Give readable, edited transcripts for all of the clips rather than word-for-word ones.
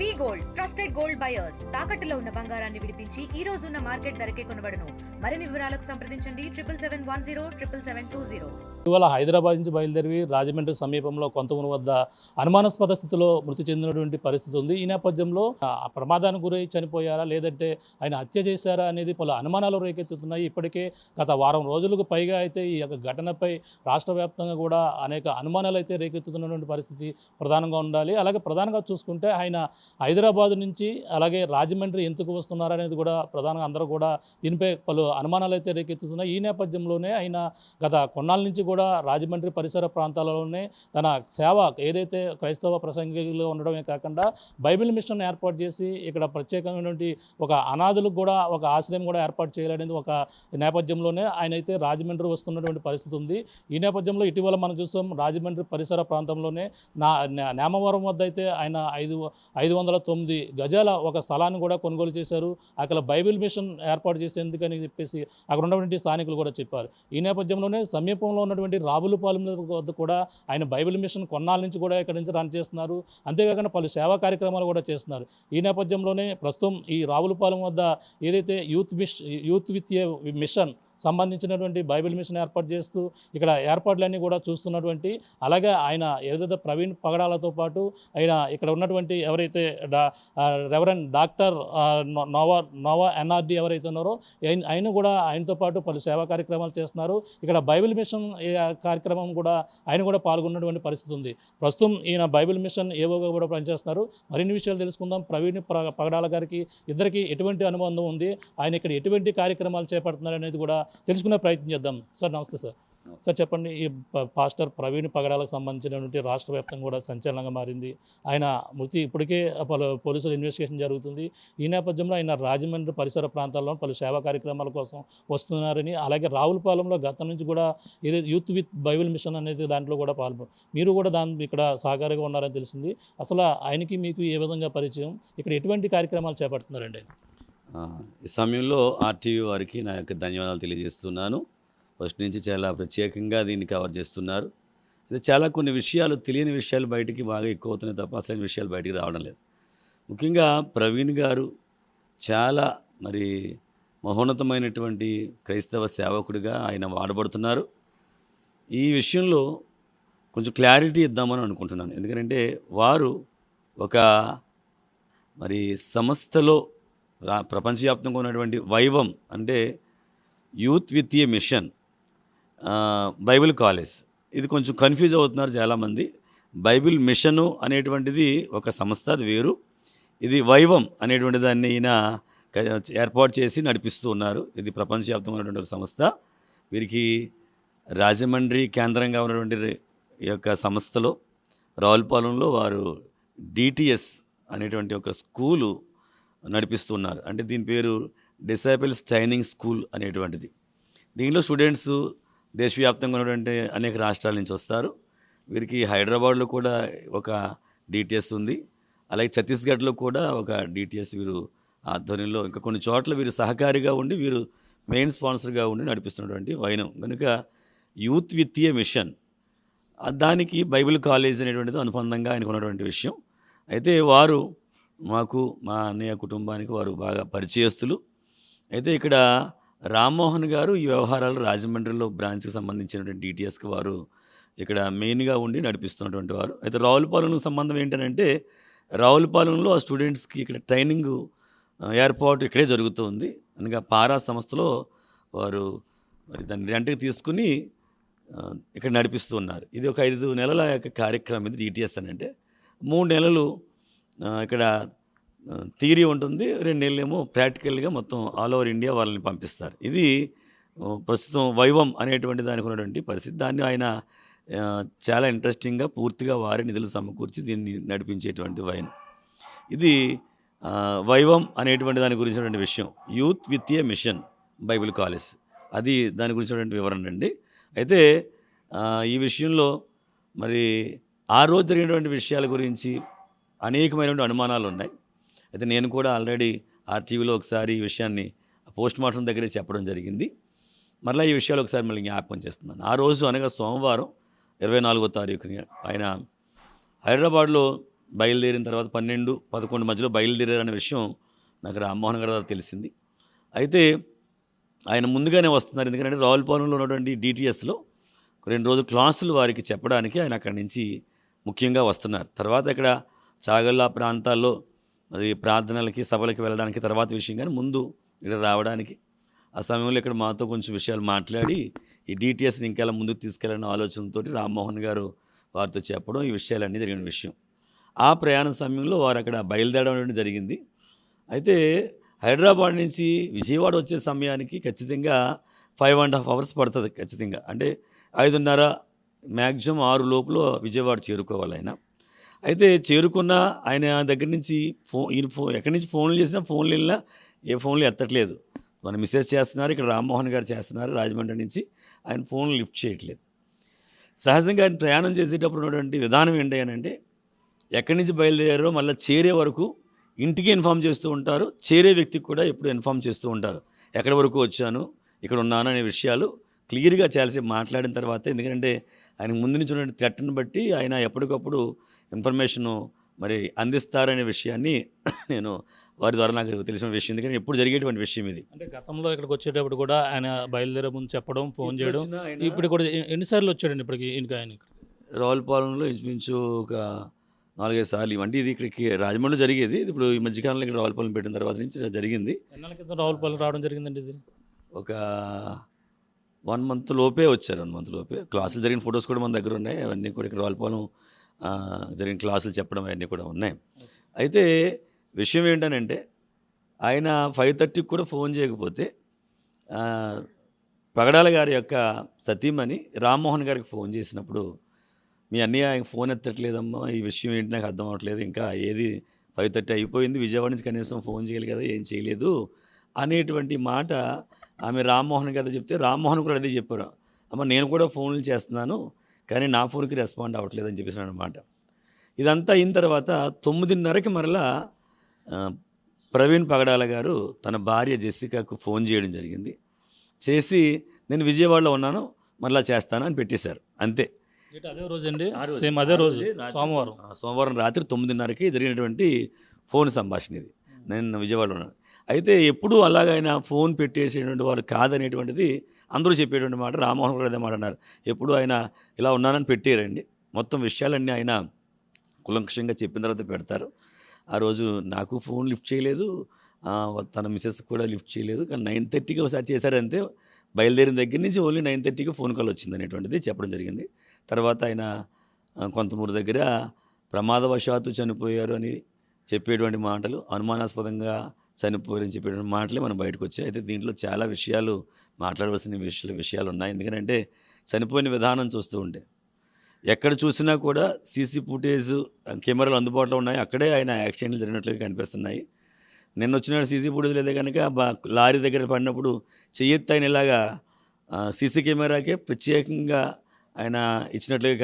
వి gold trusted gold buyers తాకట్టులో ఉన్న బంగారాన్ని విడిపించి ఈ రోజు ఉన్న మార్కెట్ ధరకే కొనబడును. మరిన్ని వివరాలకు సంప్రదించండి 7710772020. ఇవాళ హైదరాబాద్ నుంచి బయలుదేరి రాజమండ్రి సమీపంలో కొంతమూరు వద్ద అనుమానాస్పద స్థితిలో మృతి చెందినటువంటి పరిస్థితి ఉంది. ఈ నేపథ్యంలో ఆ ప్రమాదానికి గురై చనిపోయారా లేదంటే ఆయన హత్య చేశారా అనేది పలు అనుమానాలు రేకెత్తుతున్నాయి. ఇప్పటికే గత వారం రోజులకు పైగా అయితే ఈ యొక్క ఘటనపై రాష్ట్ర వ్యాప్తంగా కూడా అనేక అనుమానాలు అయితే రేకెత్తుతున్నటువంటి పరిస్థితి ప్రధానంగా ఉండాలి. అలాగే ప్రధానంగా చూసుకుంటే ఆయన హైదరాబాద్ నుంచి అలాగే రాజమండ్రి ఎందుకు వస్తున్నారనేది కూడా ప్రధానంగా అందరూ కూడా దీనిపై పలు అనుమానాలు అయితే రేకెత్తుతున్నాయి. ఈ నేపథ్యంలోనే ఆయన గత కొన్నాళ్ళ నుంచి కూడా రాజమండ్రి పరిసర ప్రాంతాలలోనే తన సేవ ఏదైతే క్రైస్తవ ప్రసంగికులుగా ఉండడమే కాకుండా బైబిల్ మిషన్ ఏర్పాటు చేసి ఇక్కడ ప్రత్యేకమైనటువంటి ఒక అనాథులకు కూడా ఒక ఆశ్రయం కూడా ఏర్పాటు చేయాలనేది ఒక నేపథ్యంలోనే ఆయన అయితే రాజమండ్రి వస్తున్నటువంటి పరిస్థితి ఉంది. ఈ నేపథ్యంలో ఇటీవల మనం చూసాం రాజమండ్రి పరిసర ప్రాంతంలోనే నేమవరం వద్ద అయితే ఆయన 509 గజాల ఒక స్థలాన్ని కూడా కొనుగోలు చేశారు. అక్కడ బైబిల్ మిషన్ ఏర్పాటు చేసేందుకని చెప్పేసి అక్కడ ఉన్నటువంటి స్థానికులు కూడా చెప్పారు. ఈ నేపథ్యంలోనే సమీపంలో ఉన్నటువంటి రావులపాలెం వద్ద కూడా ఆయన బైబిల్ మిషన్ కొన్నాళ్ళ నుంచి కూడా ఇక్కడి నుంచి రన్ చేస్తున్నారు. అంతేకాకుండా పలు సేవా కార్యక్రమాలు కూడా చేస్తున్నారు. ఈ నేపథ్యంలోనే ప్రస్తుతం ఈ రావులపాలెం వద్ద ఏదైతే యూత్ విత్ ఏ మిషన్ సంబంధించినటువంటి బైబిల్ మిషన్ ఏర్పాటు చేస్తూ ఇక్కడ ఏర్పాట్లన్నీ కూడా చూస్తున్నటువంటి అలాగే ఆయన ఏదైతే ప్రవీణ్ పగడాలతో పాటు ఆయన ఇక్కడ ఉన్నటువంటి ఎవరైతే రెవరెండ్ డాక్టర్ నోవా ఎన్ఆర్డి ఎవరైతే ఉన్నారో ఆయన కూడా ఆయనతో పాటు పలు సేవా కార్యక్రమాలు చేస్తున్నారు. ఇక్కడ బైబిల్ మిషన్ కార్యక్రమం కూడా ఆయన కూడా పాల్గొన్నటువంటి పరిస్థితి ఉంది. ప్రస్తుతం ఈయన బైబిల్ మిషన్ ఏవోగా కూడా పనిచేస్తున్నారు. మరిన్ని విషయాలు తెలుసుకుందాం. ప్రవీణ్ పగడాల గారికి ఇద్దరికి ఎటువంటి అనుబంధం ఉంది, ఆయన ఇక్కడ ఎటువంటి కార్యక్రమాలు చేపడుతున్నారు అనేది కూడా తెలుసుకునే ప్రయత్నం చేద్దాం. సార్ నమస్తే సార్. సార్ చెప్పండి, ఈ పాస్టర్ ప్రవీణ్ పగడాలకు సంబంధించినటువంటి రాష్ట్ర వ్యాప్తంగా కూడా సంచలనంగా మారింది. ఆయన మృతి ఇప్పటికే పోలీసులు ఇన్వెస్టిగేషన్ జరుగుతుంది. ఈ నేపథ్యంలో ఆయన రాజమండ్రి పరిసర ప్రాంతాల్లో పలు సేవా కార్యక్రమాల కోసం వస్తున్నారని, అలాగే రావులపాలెంలో గతం నుంచి కూడా ఏదైతే యూత్ విత్ బైబిల్ మిషన్ అనేది దాంట్లో కూడా మీరు కూడా దాని ఇక్కడ సహకారంగా ఉన్నారని తెలిసింది. అసలు ఆయనకి మీకు ఏ విధంగా పరిచయం, ఇక్కడ ఎటువంటి కార్యక్రమాలు చేపడుతున్నారండి? ఈ సమయంలో ఆర్టీవీ వారికి నా యొక్క ధన్యవాదాలు తెలియజేస్తున్నాను. ఫస్ట్ నుంచి చాలా ప్రత్యేకంగా దీన్ని కవర్ చేస్తున్నారు. ఇది చాలా కొన్ని విషయాలు, తెలియని విషయాలు బయటికి బాగా ఎక్కువ అవుతున్నాయి తప్ప అసలు విషయాలు బయటికి రావడం లేదు. ముఖ్యంగా ప్రవీణ్ గారు చాలా మహోన్నతమైనటువంటి క్రైస్తవ సేవకుడిగా ఆయన వాడబడుతున్నారు. ఈ విషయంలో కొంచెం క్లారిటీ ఇద్దామని అనుకుంటున్నాను. ఎందుకంటే వారు ఒక సంస్థలో ప్రపంచవ్యాప్తంగా ఉన్నటువంటి వైవం అంటే youth with a mission Bible college, ఇది కొంచెం కన్ఫ్యూజ్ అవుతున్నారు చాలామంది. బైబిల్ మిషను అనేటువంటిది ఒక సంస్థ, అది వేరు. ఇది వైవం అనేటువంటి దాన్ని ఈయన ఏర్పాటు చేసి నడిపిస్తూ ఉన్నారు. ఇది ప్రపంచవ్యాప్తంగా ఉన్నటువంటి ఒక సంస్థ. వీరికి రాజమండ్రి కేంద్రంగా ఉన్నటువంటి ఈ యొక్క సంస్థలో రావులపాలెంలో వారు డిటిఎస్ అనేటువంటి ఒక స్కూలు నడిపిస్తున్నారు. అంటే దీని పేరు డిసైపుల్స్ ట్రైనింగ్ స్కూల్ అనేటువంటిది. దీనిలో స్టూడెంట్స్ దేశవ్యాప్తంగా ఉన్నటువంటి అనేక రాష్ట్రాల నుంచి వస్తారు. వీరికి హైదరాబాద్లో కూడా ఒక డిటిఎస్ ఉంది, అలాగే ఛత్తీస్గఢ్లో కూడా ఒక డిటిఎస్ వీరు ఆధ్వర్యంలో, ఇంకా కొన్ని చోట్ల వీరు సహకారిగా ఉండి వీరు మెయిన్ స్పాన్సర్గా ఉండి నడిపిస్తున్నటువంటి వైనం కనుక యూత్ విత్ ఏ మిషన్, దానికి బైబిల్ కాలేజ్ అనేటువంటిది అనుబంధంగా ఆయనకు ఉన్నటువంటి విషయం. అయితే వారు మాకు, మా అన్నయ్య కుటుంబానికి వారు బాగా పరిచయస్తులు. అయితే ఇక్కడ రామ్మోహన్ గారు ఈ వ్యవహారాలు రాజమండ్రిలో బ్రాంచ్కి సంబంధించినటువంటి డిటిఎస్కి వారు ఇక్కడ మెయిన్గా ఉండి నడిపిస్తున్నటువంటి వారు. అయితే రావులపాలెంకు సంబంధం ఏంటంటే రావులపాలెంలో ఆ స్టూడెంట్స్కి ఇక్కడ ట్రైనింగ్ ఏర్పాటు ఇక్కడే జరుగుతుంది. అనగా పారా సంస్థలో వారు దాన్ని రెంట్కి తీసుకుని ఇక్కడ నడిపిస్తూ ఉన్నారు. ఇది ఒక 5 నెలల యొక్క కార్యక్రమం. ఇది డిటిఎస్ అని అంటే 3 నెలలు ఇక్కడ థియరీ ఉంటుంది, 2 నెలలేమో ప్రాక్టికల్గా మొత్తం ఆల్ ఓవర్ ఇండియా వాళ్ళని పంపిస్తారు. ఇది ప్రస్తుతం వైవం అనేటువంటి దానికి ఉన్నటువంటి పరిస్థితి. దాన్ని ఆయన చాలా ఇంట్రెస్టింగ్గా పూర్తిగా వారి నిధులు సమకూర్చి దీన్ని నడిపించేటువంటి వైన్. ఇది వైవం అనేటువంటి దాని గురించినటువంటి విషయం. Youth with a mission Bible college, అది దాని గురించినటువంటి వివరణ అండి. అయితే ఈ విషయంలో ఆ రోజు జరిగినటువంటి విషయాల గురించి అనేకమైనటువంటి అనుమానాలు ఉన్నాయి. అయితే నేను కూడా ఆల్రెడీ ఆర్టీవీలో ఒకసారి ఈ విషయాన్ని పోస్ట్ మార్టం దగ్గరే చెప్పడం జరిగింది. మరలా ఈ విషయాలు ఒకసారి మళ్ళీ జ్ఞాపకం చేస్తున్నాను. ఆ రోజు అనగా సోమవారం 24వ తారీఖుని ఆయన హైదరాబాద్లో బయలుదేరిన తర్వాత 12, 11 మధ్యలో బయలుదేరారనే విషయం నాకు రామ్మోహన్ గారి ద్వారా తెలిసింది. అయితే ఆయన ముందుగానే వస్తున్నారు, ఎందుకంటే రావులపాలెంలో ఉన్నటువంటి డిటిఎస్లో 2 రోజులు క్లాసులు వారికి చెప్పడానికి ఆయన అక్కడి నుంచి ముఖ్యంగా వస్తున్నారు. తర్వాత ఇక్కడ చాగళ్ళ ప్రాంతాల్లో మరి ప్రార్థనలకి సభలకి వెళ్ళడానికి తర్వాత విషయం, కానీ ముందు ఇక్కడ రావడానికి ఆ సమయంలో ఇక్కడ మాతో కొంచెం విషయాలు మాట్లాడి ఈ డిటిఎస్ని ఇంకెలా ముందుకు తీసుకెళ్ళాలనే ఆలోచనతో రామ్మోహన్ గారు వారితో చెప్పడం, ఈ విషయాలన్నీ జరిగిన విషయం. ఆ ప్రయాణ సమయంలో వారు అక్కడ బయలుదేరడం అనేది జరిగింది. అయితే హైదరాబాద్ నుంచి విజయవాడ వచ్చే సమయానికి ఖచ్చితంగా 5.5 hours పడుతుంది ఖచ్చితంగా. అంటే 5:30 మ్యాక్సిమం 6 లోపల విజయవాడ చేరుకోవాలి ఆయన. అయితే చేరుకున్న ఆయన దగ్గర నుంచి ఎక్కడి నుంచి ఫోన్లు చేసినా ఫోన్లు వెళ్ళినా ఏ ఫోన్లు ఎత్తట్లేదు. మన మిస్సెస్ చేస్తున్నారు, ఇక్కడ రామ్మోహన్ గారు చేస్తున్నారు రాజమండ్రి నుంచి, ఆయన ఫోన్లు లిఫ్ట్ చేయట్లేదు. సహజంగా ఆయన ప్రయాణం చేసేటప్పుడు ఉన్నటువంటి విధానం ఏంటి అని అంటే, ఎక్కడి నుంచి బయలుదేరారో మళ్ళీ చేరే వరకు ఇంటికి ఇన్ఫామ్ చేస్తూ ఉంటారు, చేరే వ్యక్తికి కూడా ఎప్పుడు ఇన్ఫామ్ చేస్తూ ఉంటారు. ఎక్కడి వరకు వచ్చాను, ఇక్కడ ఉన్నాను అనే విషయాలు క్లియర్గా చాలాసేపు మాట్లాడిన తర్వాత, ఎందుకంటే ఆయన ముందు నుంచి ఉన్న థ్రెట్ని బట్టి ఆయన ఎప్పటికప్పుడు ఇన్ఫర్మేషను మరి అందిస్తారనే విషయాన్ని నేను వారి ద్వారా నాకు తెలిసిన విషయం, ఎందుకంటే ఎప్పుడు జరిగేటువంటి విషయం ఇది. అంటే గతంలో ఇక్కడికి వచ్చేటప్పుడు కూడా ఆయన బయలుదేరే ముందు చెప్పడం, ఫోన్ చేయడం, ఇప్పుడు కూడా ఎన్నిసార్లు వచ్చాడండి ఇప్పటికి ఇంకా ఆయన? రావులపాలెంలో ఇంచుమించు ఒక 4-5 సార్లు, అంటే ఇది ఇక్కడికి రాజమండ్రిలో జరిగేది, ఇప్పుడు ఈ మధ్యకాలంలో ఇక్కడ రావులపాలెం పెట్టిన తర్వాత నుంచి జరిగింది. ఎన్నాళ్ళ క్రితం రావులపాలెం రావడం జరిగిందండి ఇది? ఒక 1 month లోపే వచ్చారు. 1 month లోపే క్లాసులు జరిగిన ఫొటోస్ కూడా మన దగ్గర ఉన్నాయి. అవన్నీ కూడా ఇక్కడ రావులపాలెం జరిగిన క్లాసులు చెప్పడం అవన్నీ కూడా ఉన్నాయి. అయితే విషయం ఏంటనంటే, ఆయన 5:30కి కూడా ఫోన్ చేయకపోతే పగడాల గారి యొక్క సతీమణి రామ్మోహన్ గారికి ఫోన్ చేసినప్పుడు, మీ అన్నయ్య ఆయన ఫోన్ ఎత్తట్లేదమ్మా, ఈ విషయం ఏంటి నాకు అర్థం అవ్వట్లేదు, ఇంకా ఏది 5:30 అయిపోయింది, విజయవాడ నుంచి కనీసం ఫోన్ చేయాలి కదా, ఏం చేయలేదు అనేటువంటి మాట ఆమె రామ్మోహన్ గారు చెప్తే, రామ్మోహన్ కూడా అదే చెప్పారు, అమ్మ నేను కూడా ఫోన్లు చేస్తున్నాను కానీ నా ఫోన్కి రెస్పాండ్ అవ్వట్లేదు అని చెప్పేసి అనమాట. ఇదంతా అయిన తర్వాత 9:30కి మరలా ప్రవీణ్ పగడాల గారు తన భార్య జెసికాకు ఫోన్ చేయడం జరిగింది. చేసి నేను విజయవాడలో ఉన్నాను మరలా చేస్తాను అని పెట్టేశారు, అంతే. అదే రోజు అండి, సేమ్ అదే రోజు, సోమవారం రాత్రి 9:30కి జరిగినటువంటి ఫోన్ సంభాషణ ఇది. నేను విజయవాడలో ఉన్నాను. అయితే ఎప్పుడు అలాగైనా ఫోన్ పెట్టేసేటువంటి వారు కాదనేటువంటిది అందరూ చెప్పేటువంటి మాట. రామ్మోహన్ కూడా అదే మాట అన్నారు, ఎప్పుడు ఆయన ఇలా ఉన్నానని పెట్టారండి, మొత్తం విషయాలన్నీ ఆయన కులంకషంగా చెప్పిన తర్వాత పెడతారు. ఆ రోజు నాకు ఫోన్ లిఫ్ట్ చేయలేదు, తన మిసెస్ కూడా లిఫ్ట్ చేయలేదు, కానీ 9:30కి ఒకసారి చేశారంతే. బయలుదేరిన దగ్గర నుంచి ఓన్లీ 9:30కి ఫోన్ కాల్ వచ్చింది అనేటువంటిది చెప్పడం జరిగింది. తర్వాత ఆయన కొంతమూరు దగ్గర ప్రమాదవశాత్తు చనిపోయారు అని చెప్పేటువంటి మాటలు, అనుమానాస్పదంగా చనిపోయారని చెప్పేటువంటి మాటలే మనం బయటకు వచ్చాయి. అయితే దీంట్లో చాలా విషయాలు మాట్లాడవలసిన విషయాలు ఉన్నాయి. ఎందుకంటే చనిపోయిన విధానం చూస్తూ ఉంటే ఎక్కడ చూసినా కూడా సీసీ ఫుటేజ్ కెమెరాలు అందుబాటులో ఉన్నాయి, అక్కడే ఆయన యాక్సిడెంట్లు జరిగినట్లుగా కనిపిస్తున్నాయి. నిన్న వచ్చిన సీసీ ఫుటేజ్ లేదా కనుక లారీ దగ్గర పడినప్పుడు చెయ్యెత్తి ఆయన ఇలాగా సీసీ కెమెరాకే ప్రత్యేకంగా ఆయన ఇచ్చినట్లుగా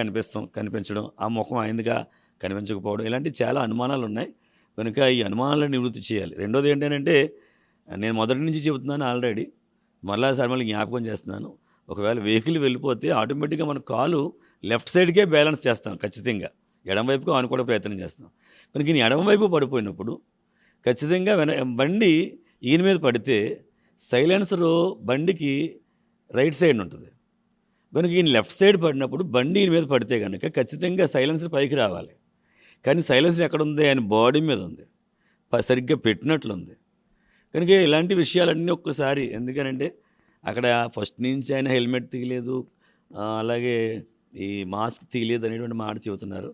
కనిపించడం, ఆ ముఖం ఆయనగా కనిపించకపోవడం, ఇలాంటి చాలా అనుమానాలు ఉన్నాయి. కనుక ఈ అనుమానాలను నివృత్తి చేయాలి. రెండోది ఏంటంటే, నేను మొదటి నుంచి చెబుతున్నాను ఆల్రెడీ, మళ్ళీ జ్ఞాపకం చేస్తున్నాను, ఒకవేళ వెహికల్ వెళ్ళిపోతే ఆటోమేటిక్గా మన కాలు లెఫ్ట్ సైడ్కే బ్యాలెన్స్ చేస్తాం, ఖచ్చితంగా ఎడమవైపుకు ఆనుకోవడం ప్రయత్నం చేస్తాం. కనుక ఈయన ఎడమవైపు పడిపోయినప్పుడు ఖచ్చితంగా బండి ఈయన మీద పడితే సైలెన్సరు బండికి రైట్ సైడ్ ఉంటుంది. కనుక ఈయన లెఫ్ట్ సైడ్ పడినప్పుడు బండి ఈయన మీద పడితే కనుక ఖచ్చితంగా సైలెన్సర్ పైకి రావాలి. కానీ సైలెన్సర్ ఎక్కడుంది, ఆయన బాడీ మీద ఉంది, సరిగ్గా పెట్టినట్లుంది. కనుక ఇలాంటి విషయాలన్నీ ఒక్కసారి, ఎందుకనంటే అక్కడ ఫస్ట్ నుంచి ఆయన హెల్మెట్ తీయలేదు, అలాగే ఈ మాస్క్ తీయలేదు అనేటువంటి మాట చెబుతున్నారు.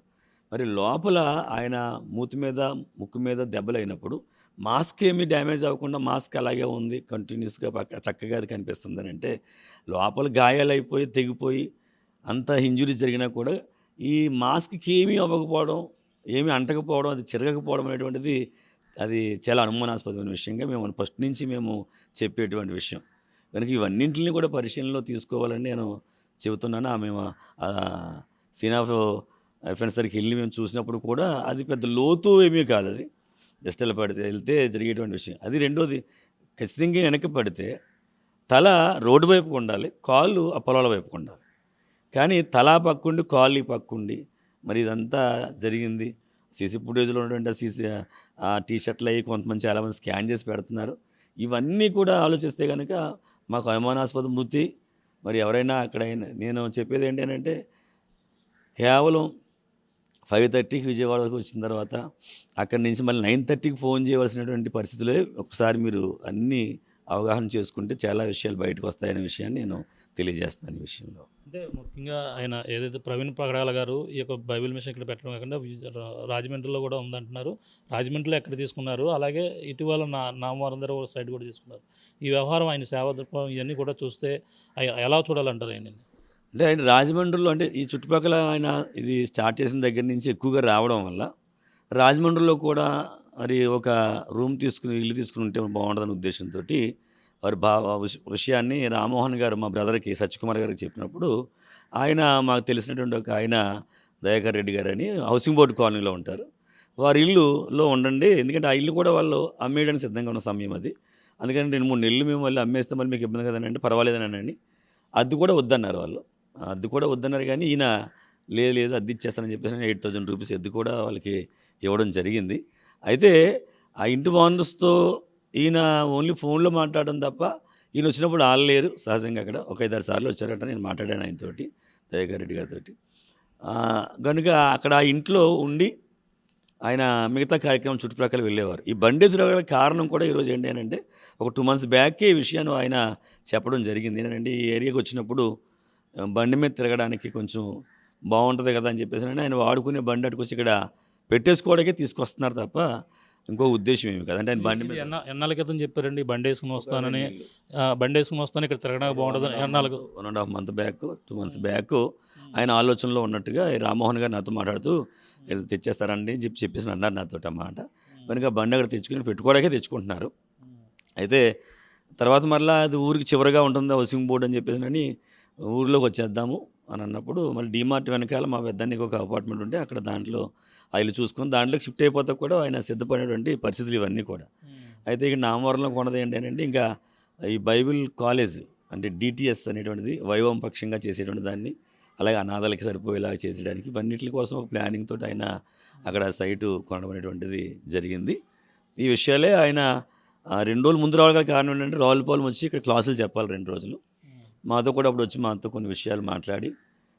మరి లోపల ఆయన మూతి మీద ముక్కు మీద దెబ్బలు అయినప్పుడు మాస్క్ ఏమీ డ్యామేజ్ అవ్వకుండా మాస్క్ అలాగే ఉంది, కంటిన్యూస్గా చక్కగా అది కనిపిస్తుంది అని అంటే, లోపల గాయాలైపోయి తెగిపోయి అంత ఇంజురీ జరిగినా కూడా ఈ మాస్క్కి ఏమీ అవ్వకపోవడం, ఏమీ అంటకపోవడం, అది చిరగకపోవడం అనేటువంటిది అది చాలా అనుమానాస్పదమైన విషయంగా మేము ఫస్ట్ నుంచి మేము చెప్పేటువంటి విషయం. కనుక ఇవన్నింటిని కూడా పరిశీలనలో తీసుకోవాలని నేను చెబుతున్నాను. మేము సీన్ ఆఫ్ ఎఫెన్స్ దగ్గరికి వెళ్ళి మేము చూసినప్పుడు కూడా అది పెద్ద లోతు ఏమీ కాదు, అది జస్ట్ ఇలా వెళ్తే జరిగేటువంటి విషయం అది. రెండోది, ఖచ్చితంగా వెనక్కి పడితే తల రోడ్డు వైపుకు ఉండాలి, కాళ్ళు ఆ పొలాల వైపుకు ఉండాలి. కానీ తల పక్కుండి కాళ్ళు పక్కుండి మరి ఇదంతా జరిగింది. సీసీ ఫుటేజ్లో ఉన్నటువంటి ఆ టీ షర్ట్లు అవి కొంతమంది చాలామంది స్కాన్ చేసి పెడుతున్నారు. ఇవన్నీ కూడా ఆలోచిస్తే కనుక మాకు అనుమానాస్పద మృతి. మరి ఎవరైనా అక్కడైనా నేను చెప్పేది ఏంటంటే కేవలం 5:30కి విజయవాడ వరకు వచ్చిన తర్వాత అక్కడి నుంచి మళ్ళీ 9:30కి ఫోన్ చేయవలసినటువంటి పరిస్థితులే ఒకసారి మీరు అన్నీ అవగాహన చేసుకుంటే చాలా విషయాలు బయటకు వస్తాయనే విషయాన్ని నేను తెలియజేస్తున్నాను ఈ విషయంలో. అంటే ముఖ్యంగా ఆయన ఏదైతే ప్రవీణ్ పగడాల గారు ఈ యొక్క బైబిల్ మిషన్ ఇక్కడ పెట్టడం కాకుండా రాజమండ్రిలో కూడా ఉందంటున్నారు. రాజమండ్రిలో ఎక్కడ తీసుకున్నారు, అలాగే ఇటీవల నామవరందరూ సైడ్ కూడా తీసుకున్నారు. ఈ వ్యవహారం ఆయన సేవ దృక్పథం ఇవన్నీ కూడా చూస్తే ఎలా చూడాలంటారు ఆయన? అంటే ఆయన రాజమండ్రిలో అంటే ఈ చుట్టుపక్కల ఆయన ఇది స్టార్ట్ చేసిన దగ్గర నుంచి ఎక్కువగా రావడం వల్ల రాజమండ్రిలో కూడా మరి ఒక రూమ్ తీసుకుని ఇల్లు తీసుకుని ఉంటే బాగుంటుందనే ఉద్దేశంతో వారి విషయాన్ని రామ్మోహన్ గారు మా బ్రదర్కి సత్యకుమార్ గారికి చెప్పినప్పుడు ఆయన మాకు తెలిసినటువంటి ఒక ఆయన దయాకర్ రెడ్డి గారు అని హౌసింగ్ బోర్డు కాలనీలో ఉంటారు. వారి ఇల్లులో ఉండండి, ఎందుకంటే ఆ ఇల్లు కూడా వాళ్ళు అమ్మేయడానికి సిద్ధంగా ఉన్న సమయం అది. అందుకని 2-3 నెలలు మేము మళ్ళీ అమ్మేస్తే మళ్ళీ మీకు ఇబ్బంది కదండి అంటే పర్వాలేదనండి. అద్దె కూడా వద్దన్నారు వాళ్ళు. అద్దె కూడా వద్దన్నారు కానీ ఈయన లేదు అద్దె ఇచ్చేస్తానని చెప్పేసి 8,000 రూపీస్ అద్దె కూడా వాళ్ళకి ఇవ్వడం జరిగింది. అయితే ఆ ఇంటి ఓనర్స్తో ఈయన ఓన్లీ ఫోన్లో మాట్లాడడం తప్ప ఈయన వచ్చినప్పుడు వాళ్ళు లేరు. సహజంగా అక్కడ ఒక 5-6 సార్లు వచ్చారట. నేను మాట్లాడాను ఆయనతోటి, దయాకర్ రెడ్డి గారితో. కనుక అక్కడ ఆ ఇంట్లో ఉండి ఆయన మిగతా కార్యక్రమం చుట్టుప్రక్కల వెళ్ళేవారు. ఈ బండేజ్ రావడానికి కారణం కూడా ఈరోజు ఏంటి అని అంటే ఒక 2 months బ్యాకే ఈ విషయాన్ని ఆయన చెప్పడం జరిగింది. ఏంటంటే ఈ ఏరియాకి వచ్చినప్పుడు బండి మీద తిరగడానికి కొంచెం బాగుంటుంది కదా అని చెప్పేసి ఆయన వాడుకునే బండి అటుకొచ్చి ఇక్కడ పెట్టేసుకోవడానికే తీసుకొస్తున్నారు తప్ప ఇంకో ఉద్దేశం ఏమి కదా. అంటే ఆయన బండి మీద ఎన్నాళ్ళ క్రితం చెప్పారండి బండి వేసుకుని వస్తానని, బండి వేసుకుని వస్తాను ఇక్కడ తిరగడానికి బాగుంటుంది. 1.5 month బ్యాక్ 2 months బ్యాక్ ఆయన ఆలోచనలో ఉన్నట్టుగా రామ్మోహన్ గారు నాతో మాట్లాడుతూ తెచ్చేస్తారండి అని చెప్పేసి అన్నారు నాతో అన్నమాట. కనుక బండి అక్కడ తెచ్చుకుని పెట్టుకోవడానికే తెచ్చుకుంటున్నారు. అయితే తర్వాత మళ్ళీ అది ఊరికి చివరిగా ఉంటుంది హౌసింగ్ బోర్డు అని చెప్పేసి అని ఊరిలోకి వచ్చేద్దాము అని అన్నప్పుడు మళ్ళీ డీమార్ట్ వెనకాల మా పెద్దానికి ఒక అపార్ట్మెంట్ ఉంటే అక్కడ దాంట్లో ఆ ఇల్లు చూసుకొని దాంట్లోకి షిఫ్ట్ అయిపోతే కూడా ఆయన సిద్ధపడినటువంటి పరిస్థితులు ఇవన్నీ కూడా. అయితే ఇక్కడ నామవరంలో కొన్నది ఏంటంటే ఇంకా ఈ బైబిల్ కాలేజ్ అంటే డిటిఎస్ అనేటువంటిది వైభవం పక్షంగా చేసేటువంటి దాన్ని, అలాగే అనాథలకి సరిపోయేలా చేసేయడానికి ఇవన్నిటి కోసం ఒక ప్లానింగ్ తోటి ఆయన అక్కడ సైటు కొనడం అనేటువంటిది జరిగింది. ఈ విషయాలే ఆయన 2 రోజులు ముందు రావడానికి కారణం ఏంటంటే రావులపాలెం వచ్చి ఇక్కడ క్లాసులు చెప్పాలి 2 రోజులు. మాతో కూడా అప్పుడు వచ్చి మాతో కొన్ని విషయాలు మాట్లాడి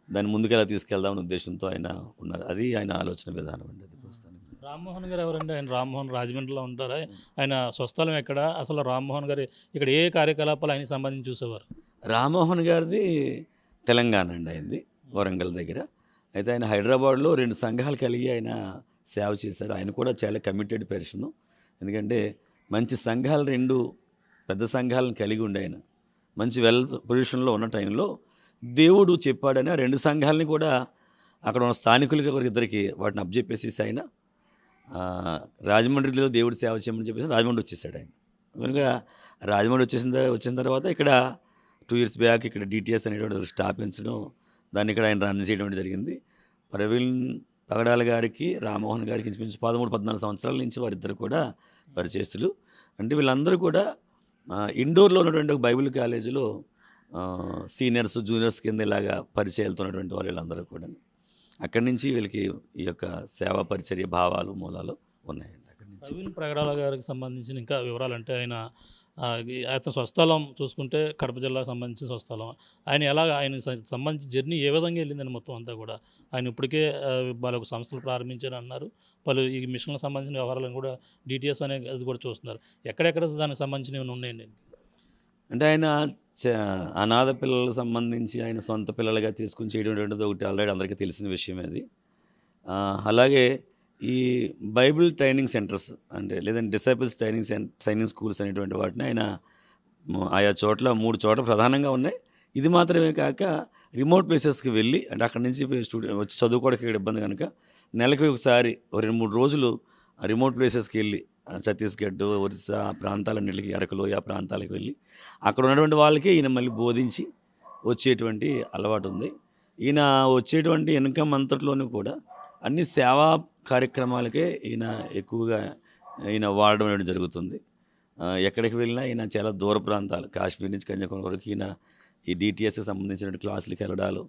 దాన్ని ముందుకు ఎలా తీసుకెళ్దామనే ఉద్దేశంతో ఆయన ఉన్నారు. అది ఆయన ఆలోచన విధానం అండి. అది ప్రస్తుతానికి రామ్మోహన్ గారు ఎవరండి? ఆయన రామ్మోహన్ రాజమండ్రిలో ఉంటారా? ఆయన స్వస్థలం ఎక్కడ? అసలు రామ్మోహన్ గారు ఇక్కడ ఏ కార్యకలాపాలు ఆయనకి సంబంధించి చూసేవారు? రామ్మోహన్ గారిది తెలంగాణ అండి, అయింది వరంగల్ దగ్గర. అయితే ఆయన హైదరాబాద్లో 2 సంఘాలు కలిగి ఆయన సేవ చేశారు. ఆయన కూడా చాలా కమిటెడ్ పర్సన్. ఎందుకంటే మంచి సంఘాలు 2 పెద్ద సంఘాలను కలిగి ఉండి ఆయన మంచి పొజిషన్లో ఉన్న టైంలో దేవుడు చెప్పాడని ఆ 2 సంఘాలని కూడా అక్కడ ఉన్న స్థానికులకి ఒకరిద్దరికి వాటిని అప్పచెప్పేసేసి ఆయన రాజమండ్రిలో దేవుడు సేవ చేయమని చెప్పేసి రాజమండ్రి వచ్చేసాడు ఆయన. కనుక రాజమండ్రి వచ్చిన తర్వాత ఇక్కడ 2 years బ్యాక్ ఇక్కడ డిటిఎస్ అనేటువంటి స్థాపించడం, దాన్ని ఇక్కడ ఆయన రన్ చేయడం జరిగింది. ప్రవీణ్ పగడాల గారికి రామ్మోహన్ గారికి ఇంచుమించు 13-14 సంవత్సరాల నుంచి వారిద్దరు కూడా వారి చేస్తులు. అంటే వీళ్ళందరూ కూడా ఇండోర్లో ఉన్నటువంటి ఒక బైబిల్ కాలేజీలో సీనియర్స్ జూనియర్స్ కింద ఇలాగా పరిచయాలతో ఉన్నటువంటి వాళ్ళు వీళ్ళందరూ కూడా అక్కడి నుంచి వీళ్ళకి ఈ యొక్క సేవా పరిచర్య భావాలు మూలాలు ఉన్నాయండి. అక్కడి నుంచి ప్రవీణ్ పగడాల గారికి సంబంధించిన ఇంకా వివరాలు అంటే అతని స్వస్థలం చూసుకుంటే కడప జిల్లాకు సంబంధించిన స్వస్థలం. ఆయన సంబంధించిన జర్నీ ఏ విధంగా వెళ్ళిందని మొత్తం అంతా కూడా ఆయన ఇప్పటికే వాళ్ళకు సంస్థలు ప్రారంభించారని అన్నారు. పలు ఈ మిషన్లకు సంబంధించిన వ్యవహారాలను కూడా డిటిఎస్ అనే అది కూడా చూస్తున్నారు. ఎక్కడెక్కడ దానికి సంబంధించినవి ఉన్నాయండి? అంటే ఆయన అనాథ పిల్లలకు సంబంధించి ఆయన సొంత పిల్లలుగా తీసుకుని చేయడం ఒకటి ఆల్రెడీ అందరికీ తెలిసిన విషయం అది. అలాగే ఈ బైబిల్ ట్రైనింగ్ సెంటర్స్ అంటే లేదంటే డిసైపుల్స్ ట్రైనింగ్ స్కూల్స్ అనేటువంటి వాటిని ఆయన ఆయా చోట్ల 3 చోట్ల ప్రధానంగా ఉన్నాయి. ఇది మాత్రమే కాక రిమోట్ ప్లేసెస్కి వెళ్ళి అంటే అక్కడి నుంచి స్టూడెంట్ వచ్చి చదువుకోవడానికి ఇక్కడ ఇబ్బంది కనుక నెలకి ఒకసారి 2-3 రోజులు రిమోట్ ప్లేసెస్కి వెళ్ళి ఛత్తీస్గఢ్, ఒరిస్సా ప్రాంతాలన్నిటికి, అరకులోయ ప్రాంతాలకు వెళ్ళి అక్కడ ఉన్నటువంటి వాళ్ళకి ఈయన మళ్ళీ బోధించి వచ్చేటువంటి అలవాటు ఉంది. ఈయన వచ్చేటువంటి ఇన్కమ్ అంతట్లోనూ కూడా అన్ని సేవా కార్యక్రమాలకే ఈయన ఎక్కువగా వాడడం అనేది జరుగుతుంది. ఎక్కడికి వెళ్ళినా ఈయన చాలా దూర ప్రాంతాలు కాశ్మీర్ నుంచి కన్యాకుమారి వరకు ఈయన ఈ డిటిఎస్కి సంబంధించిన క్లాసులకి వెళ్ళడాలు,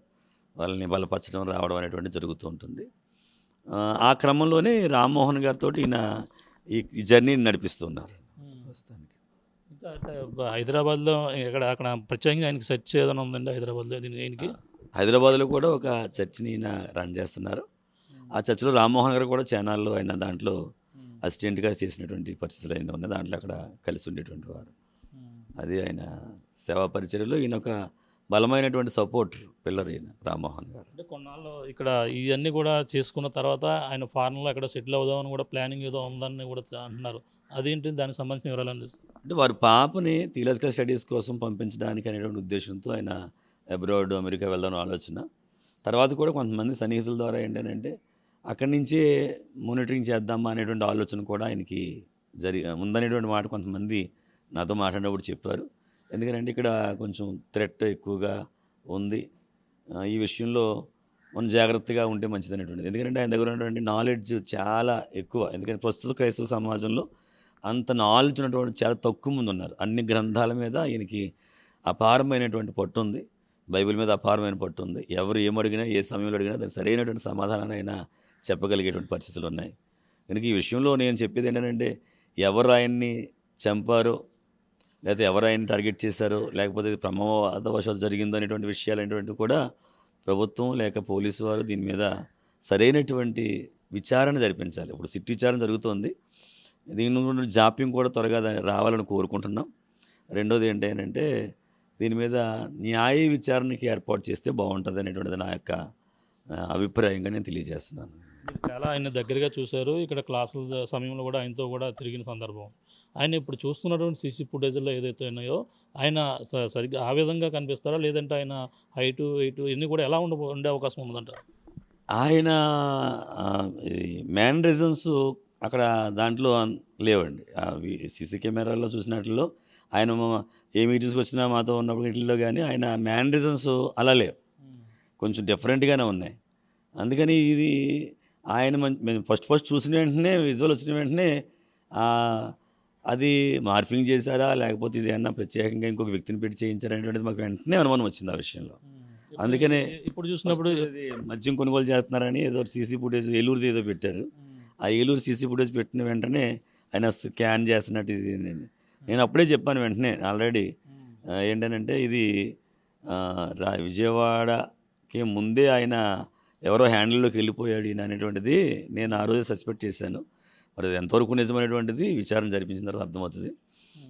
వాళ్ళని బలపరచడం రావడం అనేటువంటి జరుగుతూ ఉంటుంది. ఆ క్రమంలోనే రామ్మోహన్ గారితో ఈయన ఈ జర్నీని నడిపిస్తున్నారు ప్రస్తుతానికి. ఇంకా అంటే హైదరాబాద్లో అక్కడ ప్రత్యేకంగా ఆయనకి సెర్చ్ ఏదైనా ఉందండి హైదరాబాద్లో దీనికి? హైదరాబాద్లో కూడా ఒక చర్చిని ఈయన రన్ చేస్తున్నారు. ఆ చర్చిలో రామ్మోహన్ గారు కూడా ఛానల్లో ఆయన దాంట్లో అసిస్టెంట్గా చేసినటువంటి పరిస్థితులు అయినా ఉన్నాయి. దాంట్లో అక్కడ కలిసి ఉండేటువంటి వారు. అది ఆయన సేవా పరిచర్యలో ఈయన ఒక బలమైనటువంటి సపోర్ట్ పిల్లర్ ఈయన రామ్మోహన్ గారు. అంటే కొన్నాళ్ళు ఇక్కడ ఇవన్నీ కూడా చేసుకున్న తర్వాత ఆయన ఫారెన్లో ఎక్కడ సెటిల్ అవుదామని కూడా ప్లానింగ్ ఏదో ఉందని కూడా అంటున్నారు. అదేంటి, దానికి సంబంధించిన వివరాలు అందిస్తారు? అంటే వారి పాపని థియలాజికల్ స్టడీస్ కోసం పంపించడానికి అనేటువంటి ఉద్దేశంతో ఆయన అబ్రాడ్ అమెరికా వెళ్దాం ఆలోచన. తర్వాత కూడా కొంతమంది సన్నిహితుల ద్వారా ఏంటంటే అక్కడి నుంచే మానిటరింగ్ చేద్దామా అనేటువంటి ఆలోచన కూడా ఆయనకి ఉందనేటువంటి మాట కొంతమంది నాతో మాట్లాడినప్పుడు చెప్పారు. ఎందుకంటే ఇక్కడ కొంచెం థ్రెట్ ఎక్కువగా ఉంది, ఈ విషయంలో మనం జాగ్రత్తగా ఉంటే మంచిదనేటువంటిది. ఎందుకంటే ఆయన దగ్గర ఉన్నటువంటి నాలెడ్జ్ చాలా ఎక్కువ. ఎందుకంటే ప్రస్తుత క్రైస్తవ సమాజంలో అంత నాలెడ్జ్ ఉన్నటువంటి చాలా తక్కువ మంది ఉన్నారు. అన్ని గ్రంథాల మీద ఈయనకి అపారమైనటువంటి పట్టు ఉంది. బైబిల్ మీద అపారమైన పట్టు ఉంది. ఎవరు ఏమడిగినా ఏ సమయంలో అడిగినా దానికి సరైనటువంటి సమాధానాన్ని అయినా చెప్పగలిగేటువంటి పరిస్థితులు ఉన్నాయి. కనుక ఈ విషయంలో నేను చెప్పేది ఏంటంటే ఎవరు ఆయన్ని చంపారో, లేకపోతే ఎవరు ఆయన్ని టార్గెట్ చేశారో, లేకపోతే ఇది ప్రమాదవశాత్తు జరిగిందో అనేటువంటి విషయాలు అనేటువంటివి కూడా ప్రభుత్వం లేక పోలీసు వారు దీని మీద సరైనటువంటి విచారణ జరిపించాలి. ఇప్పుడు సిట్ విచారణ జరుగుతోంది. దీని గురించి జాప్యం కూడా త్వరగా రావాలని కోరుకుంటున్నాం. రెండోది ఏంటంటే దీని మీద న్యాయ విచారణకి ఏర్పాటు చేస్తే బాగుంటుంది అనేటువంటిది నా యొక్క అభిప్రాయంగా నేను తెలియజేస్తున్నాను. చాలా ఆయన దగ్గరగా చూశారు. ఇక్కడ క్లాసుల సమయంలో కూడా ఆయనతో కూడా తిరిగిన సందర్భం. ఆయన ఇప్పుడు చూస్తున్నటువంటి సీసీ ఫుటేజ్లో ఏదైతే ఉన్నాయో ఆయన సరిగ్గా ఆ విధంగా కనిపిస్తారా, లేదంటే ఆయన హైటు వెయిట్ ఇవన్నీ కూడా ఎలా ఉండే అవకాశం ఉందంట? ఆయన మ్యానరిజమ్స్ అక్కడ దాంట్లో లేవండి. అవి సీసీ కెమెరాల్లో చూసినట్లో ఆయన ఏ మీటింగ్స్కి వచ్చినా మాతో ఉన్నప్పుడు ఇంట్లో కానీ ఆయన మ్యానరిజమ్స్ అలా లేవు, కొంచెం డిఫరెంట్గానే ఉన్నాయి. అందుకని ఇది ఆయన మేము ఫస్ట్ చూసిన వెంటనే విజువల్ వచ్చిన వెంటనే అది మార్ఫింగ్ చేశారా, లేకపోతే ఇది ఏమన్నా ప్రత్యేకంగా ఇంకొక వ్యక్తిని పెట్టి చేయించారా అనేటువంటిది మాకు వెంటనే అనుమానం వచ్చింది ఆ విషయంలో. అందుకనే ఇప్పుడు చూసినప్పుడు మద్యం కొనుగోలు చేస్తున్నారని ఏదో సీసీ ఫుటేజ్ ఏలూరుది ఏదో పెట్టారు. ఆ ఏలూరు సీసీ ఫుటేజ్ పెట్టిన వెంటనే ఆయన స్కాన్ చేస్తున్నట్టు ఇది నేను అప్పుడే చెప్పాను వెంటనే ఆల్రెడీ ఏంటంటే ఇది విజయవాడకి ముందే ఆయన ఎవరో హ్యాండిల్లోకి వెళ్ళిపోయాడు ఈయన అనేటువంటిది నేను ఆ రోజే సస్పెక్ట్ చేశాను. మరి అది ఎంతవరకు నిజమైనటువంటిది విచారణ జరిపించిన తర్వాత అర్థమవుతుంది.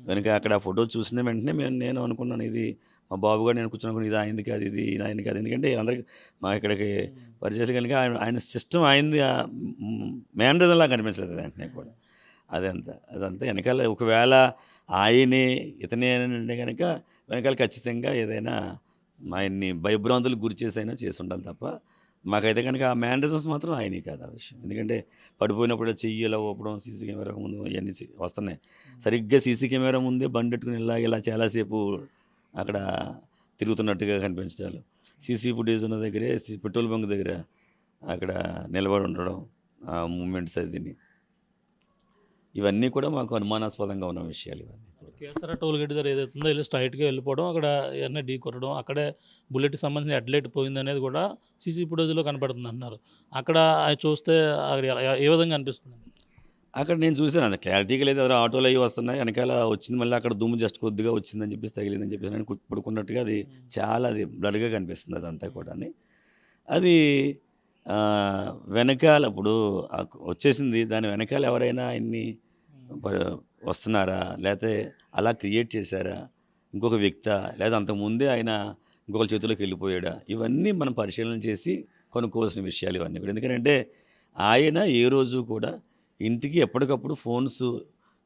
కనుక అక్కడ ఆ ఫోటో చూసిన వెంటనే నేను అనుకున్నాను ఇది మా బాబు గారు, నేను కూర్చున్నాను ఇది అయింది కాదు, ఇది ఆయన కాదు. ఎందుకంటే అందరికి మా ఇక్కడికి పరిచయాలు కనుక ఆయన సిస్టమ్ అయింది మేనరిజంలా కనిపించలేదు వెంటనే కూడా. అదంతా వెనకాల ఒకవేళ ఆయనే ఇతనే అంటే కనుక వెనకాల ఖచ్చితంగా ఏదైనా ఆయన్ని భయభ్రాంతులకు గురి చేసైనా చేసి ఉండాలి తప్ప మాకైతే కనుక ఆ మేనరిజమ్స్ మాత్రం ఆయనే కాదు ఆ విషయం. ఎందుకంటే పడిపోయినప్పుడు చెయ్యి ఇలా ఊపడం, సీసీ కెమెరా ముందు ఇవన్నీ వస్తున్నాయి. సరిగ్గా సీసీ కెమెరా ముందే బండి పెట్టుకుని ఇలా చాలాసేపు అక్కడ తిరుగుతున్నట్టుగా కనిపించాలి. సీసీ ఫుటేజ్ ఉన్న దగ్గరే పెట్రోల్ బంక్ దగ్గర అక్కడ నిలబడి ఉండడం, ఆ మూమెంట్స్ అది ఇవన్నీ కూడా మాకు అనుమానాస్పదంగా ఉన్న విషయాలు. ఇవన్నీ కేసర టోల్ గేట్ దగ్గర ఏదైతే ఉందో వెళ్ళి స్ట్రైట్గా వెళ్ళిపోవడం, అక్కడ ఎన్న ఢీ కొట్టడం, అక్కడే బుల్లెట్కి సంబంధించిన హెడ్లైట్ పోయింది అనేది కూడా సీసీ ఫుటేజ్లో కనపడుతుంది అంటున్నారు. అక్కడ చూస్తే అక్కడ ఏ విధంగా అనిపిస్తుంది? అక్కడ నేను చూశాను, అది క్లారిటీగా లేదు. అదే ఆటోలు అవి వస్తున్నాయి, వెనకాల వచ్చింది, మళ్ళీ అక్కడ దుమ్ము జస్ట్ కొద్దిగా వచ్చిందని చెప్పేసి తగిలిందని చెప్పేసి నేను పడుకున్నట్టుగా అది చాలా అది బ్లర్గా కనిపిస్తుంది అదంతా కూడా. అది వెనకాల ఇప్పుడు వచ్చేసింది, దాని వెనకాల ఎవరైనా ఆయన్ని వస్తున్నారా, లేకపోతే అలా క్రియేట్ చేశారా, ఇంకొక వ్యక్తా, లేదా అంతకుముందే ఆయన ఇంకొకరి చేతిలోకి వెళ్ళిపోయాడా, ఇవన్నీ మనం పరిశీలన చేసి కొనుక్కోవాల్సిన విషయాలు ఇవన్నీ కూడా. ఎందుకంటే ఆయన ఏ రోజు కూడా ఇంటికి ఎప్పటికప్పుడు